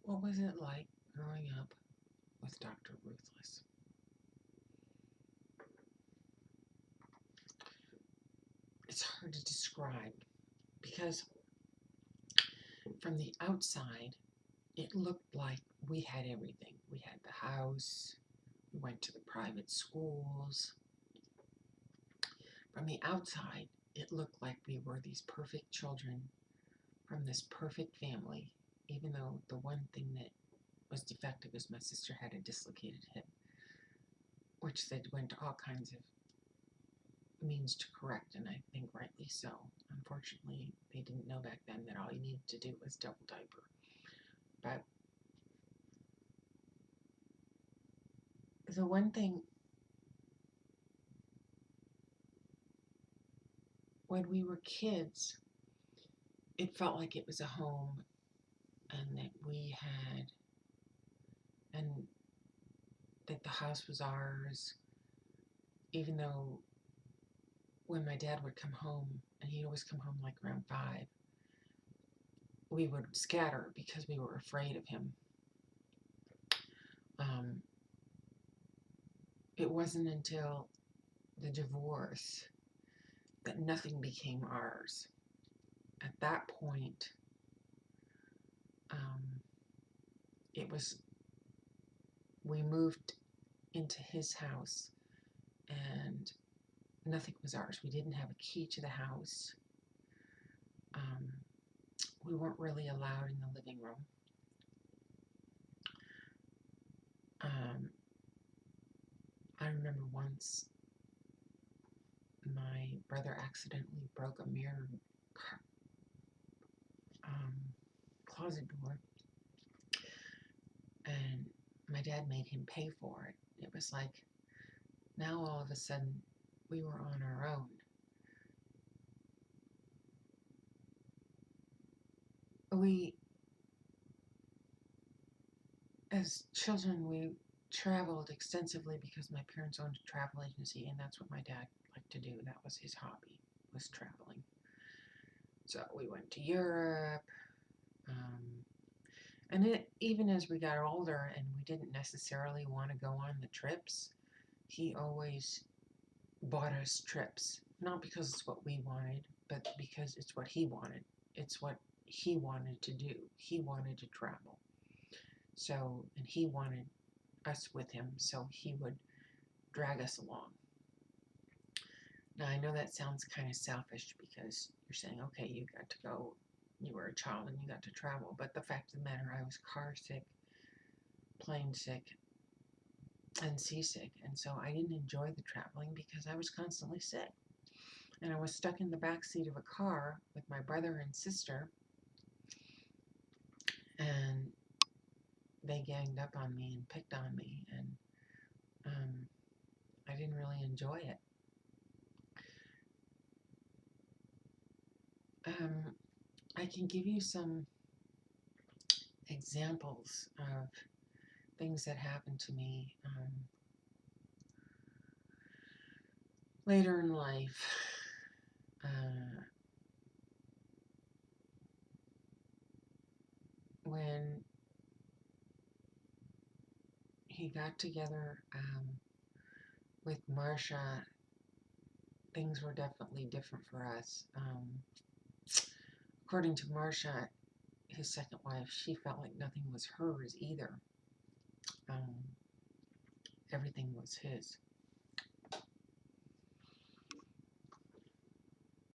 What was it like growing up with Dr. Ruthless? It's hard to describe because from the outside, it looked like we had everything. We had the house, we went to the private schools. From the outside, it looked like we were these perfect children from this perfect family, even though the one thing that was defective is my sister had a dislocated hip, which they went to all kinds of means to correct, and I think rightly so. Unfortunately, they didn't know back then that all you needed to do was double diaper. But the one thing, when we were kids, it felt like it was a home and that we had, and that the house was ours, even though when my dad would come home, and he'd always come home like around 5, we would scatter because we were afraid of him. Um, it wasn't until the divorce that nothing became ours. At that point, um, it was, we moved into his house and nothing was ours. We didn't have a key to the house. Um, we weren't really allowed in the living room. Um, I remember once my brother accidentally broke a mirror um, closet door, and my dad made him pay for it. It was like, now all of a sudden we were on our own. We, as children, we traveled extensively because my parents owned a travel agency, and that's what my dad liked to do. That was his hobby, was traveling. So we went to Europe, and even as we got older and we didn't necessarily want to go on the trips, he always bought us trips. Not because it's what we wanted, but because it's what he wanted. It's what he wanted to do. He wanted to travel. So, and he wanted us with him, so he would drag us along. Now, I know that sounds kind of selfish because you're saying, okay, you got to go, you were a child and you got to travel. But the fact of the matter, I was car sick, plane sick, and seasick. And so I didn't enjoy the traveling because I was constantly sick. And I was stuck in the back seat of a car with my brother and sister, and they ganged up on me and picked on me, and I didn't really enjoy it. I can give you some examples of things that happened to me later in life. When he got together with Marcia, things were definitely different for us. According to Marcia, his second wife, she felt like nothing was hers either. Um, Everything was his.